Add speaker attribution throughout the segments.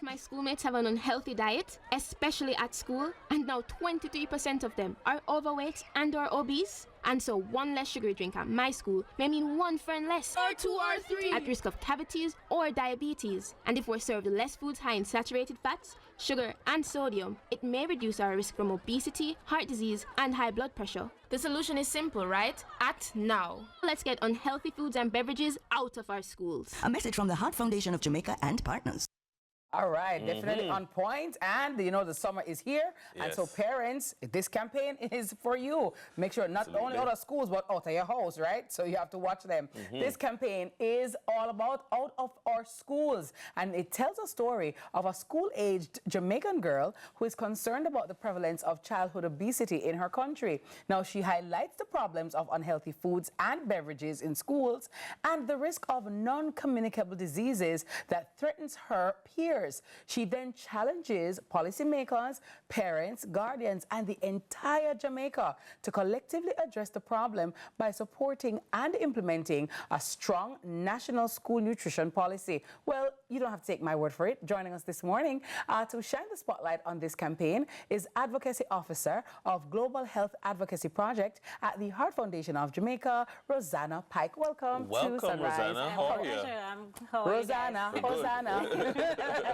Speaker 1: my schoolmates have an unhealthy diet, especially at school, and now 23% of them are overweight and or obese. And so one less sugary drink at my school may mean one friend less,
Speaker 2: or two or three,
Speaker 1: at risk of cavities or diabetes. And if we're served less foods high in saturated fats, sugar and sodium, it may reduce our risk from obesity, heart disease and high blood pressure.
Speaker 2: The solution is simple, right? Act now.
Speaker 1: Let's get unhealthy foods and beverages out of our schools.
Speaker 3: A message from the Heart Foundation of Jamaica and partners.
Speaker 4: All right, definitely on point. And, you know, the summer is here. And so parents, this campaign is for you. Make sure not only out of schools, but out of your house, right? So you have to watch them. This campaign is all about out of our schools. And it tells a story of a school-aged Jamaican girl who is concerned about the prevalence of childhood obesity in her country. Now, she highlights the problems of unhealthy foods and beverages in schools and the risk of non-communicable diseases that threatens her peers. She then challenges policymakers, parents, guardians, and the entire Jamaica to collectively address the problem by supporting and implementing a strong national school nutrition policy. Well, you don't have to take my word for it. Joining us this morning to shine the spotlight on this campaign is Advocacy Officer of Global Health Advocacy Project at the Heart Foundation of Jamaica, Rosanna Pike. Welcome to Sunrise.
Speaker 5: Rosanna. How are you?
Speaker 4: Rosanna, Hosanna.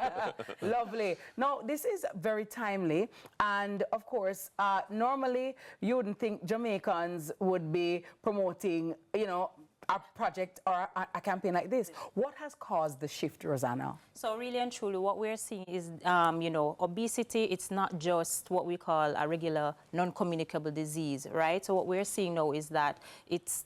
Speaker 4: Lovely. Now, this is very timely, and of course, normally you wouldn't think Jamaicans would be promoting, you know, a project or a campaign like this. What has caused the shift, Rosanna?
Speaker 6: So really and truly, what we're seeing is, you know, obesity, it's not just what we call a regular non-communicable disease, right? So what we're seeing now is that it's,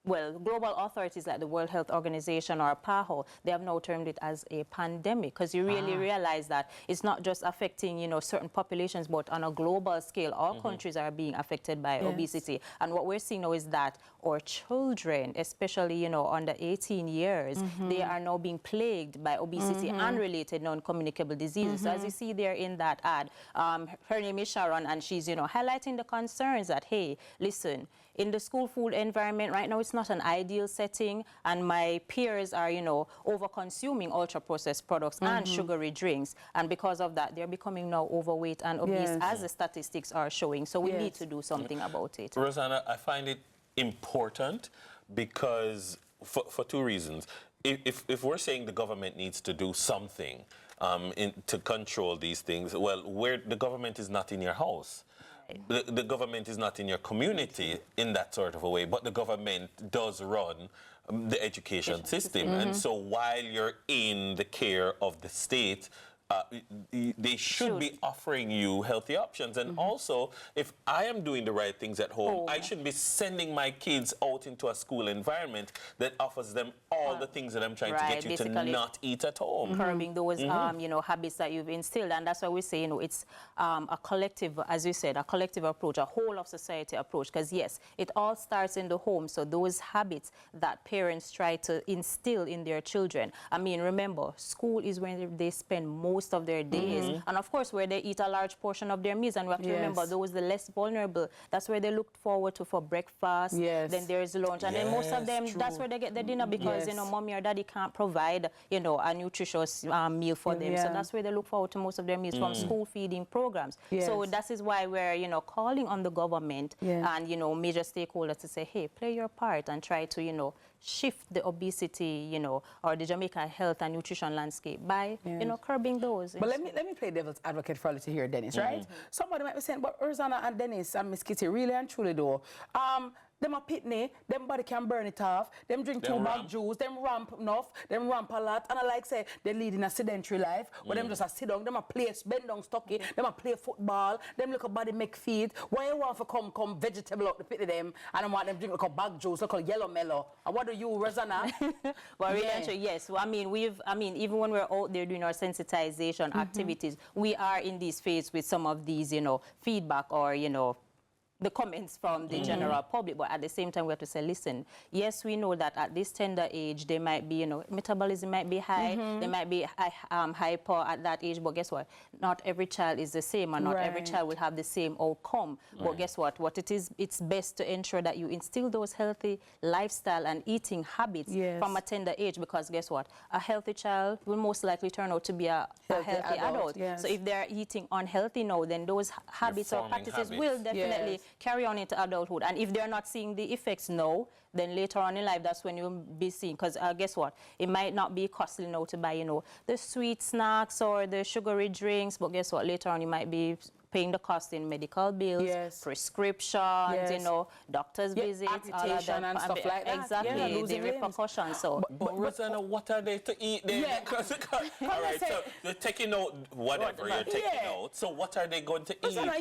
Speaker 6: well, global authorities like the World Health Organization or PAHO, they have now termed it as a pandemic, because you really realize that it's not just affecting, you know, certain populations, but on a global scale, all countries are being affected by obesity. And what we're seeing now is that our children, especially, you know, under 18 years, they are now being plagued by obesity and related non-communicable diseases. So as you see there in that ad, her name is Sharon, and she's, you know, highlighting the concerns that, hey, listen, in the school food environment right now, it's not an ideal setting, and my peers are, you know, over-consuming ultra-processed products and sugary drinks, and because of that, they're becoming now overweight and obese, as the statistics are showing. So we need to do something about it.
Speaker 5: Rosanna, I find it important because, for two reasons. If we're saying the government needs to do something to control these things, well, where the government is not in your house. The government is not in your community in that sort of a way, but the government does run the education system. And so while you're in the care of the state, they should be offering you healthy options. And also, if I am doing the right things at home, I shouldn't be sending my kids out into a school environment that offers them all the things that I'm trying to get you to not eat at home.
Speaker 6: Curbing those, you know, habits that you've instilled. And that's why we say, you know, it's a collective, as you said, a collective approach, a whole of society approach. Because, yes, it all starts in the home. So those habits that parents try to instill in their children. I mean, remember, school is where they spend most of their days, and of course where they eat a large portion of their meals, and we have to remember those the less vulnerable, that's where they look forward to for breakfast, then there's lunch, and then most of them, that's where they get their dinner, because you know, mommy or daddy can't provide, you know, a nutritious meal for them, so that's where they look forward to most of their meals from school feeding programs. So that is why we're, you know, calling on the government and, you know, major stakeholders to say, hey, play your part and try to, you know, shift the obesity, you know, or the Jamaica health and nutrition landscape by, you know, curbing those.
Speaker 4: But let me play devil's advocate for a little here, Dennis, right? Somebody might be saying, but Rosanna and Dennis and Miss Kitty, really and truly though, them a pitney, them body can burn it off, them drink too much juice, them ramp enough, them ramp a lot, and I like say, they lead in a sedentary life, where them just a sit down, them a play bend down stocky, them a play football, them look a body make feed. Why you want to come vegetable out the pit of them, and I want them drink like a bag juice, like a yellow mellow? And what do you, Rosanna?
Speaker 6: Well, yes, well, I mean, even when we're out there doing our sensitization activities, we are in these phases with some of these, you know, feedback or, you know, the comments from the general public, but at the same time we have to say, listen, yes, we know that at this tender age they might be, you know, metabolism might be high, they might be hyper at that age, but guess what? Not every child is the same, and not every child will have the same outcome. But guess what? It's best to ensure that you instill those healthy lifestyle and eating habits from a tender age, because guess what? A healthy child will most likely turn out to be a healthy adult. So if they're eating unhealthy now, then those habits or practices will definitely carry on into adulthood. And if they're not seeing the effects now, then later on in life, that's when you'll be seeing. Because guess what? It might not be costly now to buy, you know, the sweet snacks or the sugary drinks, but guess what? Later on, you might be paying the cost in medical bills, prescriptions, you know, doctor's visits,
Speaker 4: agitation and stuff like that.
Speaker 6: Exactly, the repercussions. So,
Speaker 5: but Rosanna, what are they to eat then? All right, so they're taking out whatever you're taking out. So what are they going to eat?
Speaker 4: Rosanna,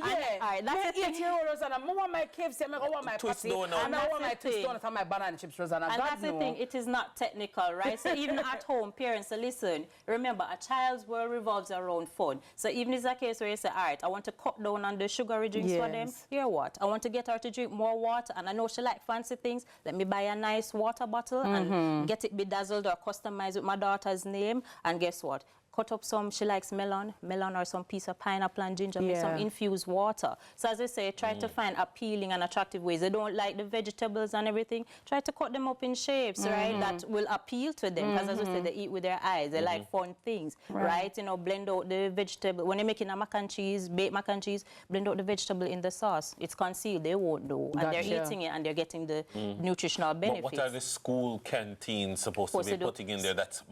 Speaker 4: that's the 8-year-old Rosanna. I want my KFC, I want my patty, and I want my twist donut and my banana chips, Rosanna.
Speaker 6: And that's the thing, it is not technical, right? So even at home, parents, listen, remember, a child's world revolves around fun. So even if it's a case where you say, all right, I want to cut down on the sugary drinks for them. Hear what? I want to get her to drink more water, and I know she like fancy things. Let me buy a nice water bottle and get it bedazzled or customized with my daughter's name. And guess what? Cut up some, she likes melon or some piece of pineapple and ginger, make some infused water. So as I say, try to find appealing and attractive ways. They don't like the vegetables and everything. Try to cut them up in shapes, right, that will appeal to them. Because as I say, they eat with their eyes. They like fun things, right? You know, blend out the vegetable. When you're making a mac and cheese, baked mac and cheese, blend out the vegetable in the sauce. It's concealed, they won't know. And they're eating it and they're getting the nutritional benefits.
Speaker 5: But what are the school canteens supposed to be putting in there that's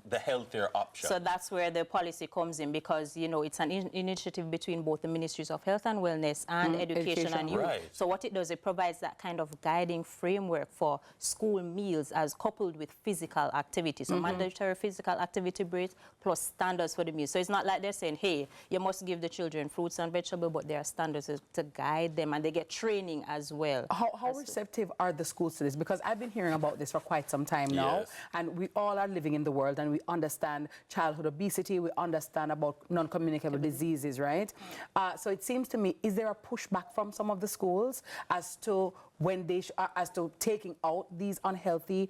Speaker 5: the healthier option?
Speaker 6: So that's where the policy comes in, because, you know, it's an initiative between both the Ministries of Health and Wellness and Education and Youth. So what it does, it provides that kind of guiding framework for school meals as coupled with physical activity. So mandatory physical activity breaks plus standards for the meal. So it's not like they're saying, hey, you must give the children fruits and vegetables, but there are standards to guide them, and they get training as well.
Speaker 4: How receptive are the schools to this? Because I've been hearing about this for quite some time now, and we all are living in the world, and we understand childhood obesity, we understand about non-communicable diseases, right? So it seems to me, is there a pushback from some of the schools as to when they as to taking out these unhealthy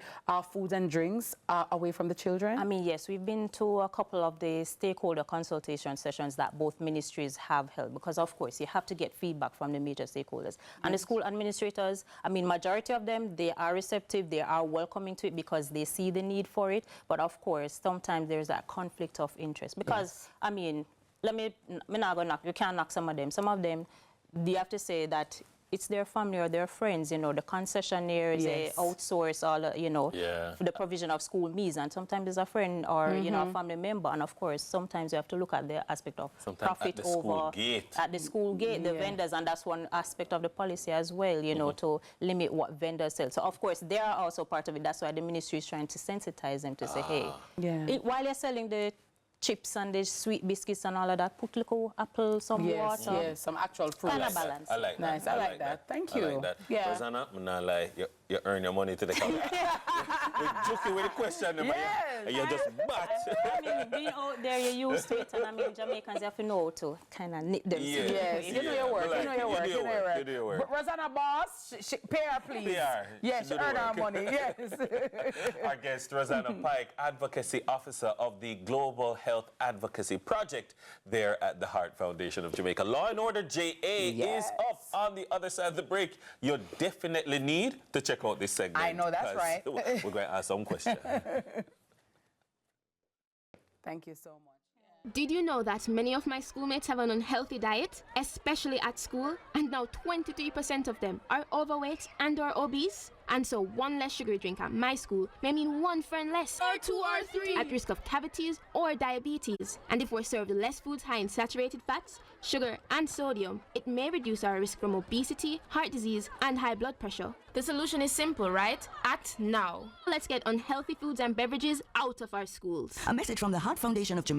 Speaker 4: foods and drinks away from the children?
Speaker 6: I mean, yes, we've been to a couple of the stakeholder consultation sessions that both ministries have held, because of course you have to get feedback from the major stakeholders. And the school administrators, I mean, majority of them, they are receptive, they are welcoming to it because they see the need for it. But of course, sometimes there's that conflict of interest, because I mean, not gonna knock, you can't knock some of them. Some of them, you have to say that it's their family or their friends, you know, the concessionaires, they outsource all, you know, for the provision of school meals. And sometimes it's a friend or, you know, a family member. And of course, sometimes you have to look at the aspect of profit
Speaker 5: at the school gate.
Speaker 6: At the school gate, the vendors. And that's one aspect of the policy as well, you know, to limit what vendors sell. So of course, they are also part of it. That's why the ministry is trying to sensitize them to say, hey, while you're selling the chips and the sweet biscuits and all of that, put little apple, some water.
Speaker 4: Yes, some actual fruit.
Speaker 6: Kind of balance.
Speaker 5: I like that.
Speaker 4: Nice, I like that. Thank you.
Speaker 5: I like that.
Speaker 4: Yeah.
Speaker 5: Rosanna, I'm not like, you earn your money to the camera. You're joking with the question, but you're just bat.
Speaker 6: I mean, being out there, you're used to it, and I mean, Jamaicans, you have to know to kind of nip them.
Speaker 4: Yes, you know your work, you know your work, you know your work. But Rosanna, boss, pay her, please.
Speaker 5: Pay her.
Speaker 4: Yes, she earn her money, yes.
Speaker 5: Our guest, Rosanna Pike, Advocacy Officer of the Global Health Advocacy Project there at the Heart Foundation of Jamaica. Law and Order JA is up on the other side of the break. You definitely need to check out this segment.
Speaker 4: I know, that's right.
Speaker 5: We're going to ask some questions.
Speaker 4: Thank you so much.
Speaker 1: Did you know that many of my schoolmates have an unhealthy diet, especially at school? And now 23% of them are overweight and or obese? And so one less sugary drink at my school may mean one friend less,
Speaker 2: or 2 or 3,
Speaker 1: at risk of cavities or diabetes. And if we're served less foods high in saturated fats, sugar and sodium, it may reduce our risk from obesity, heart disease and high blood pressure.
Speaker 2: The solution is simple, right? Act now.
Speaker 1: Let's get unhealthy foods and beverages out of our schools.
Speaker 3: A message from the Heart Foundation of Jamaica.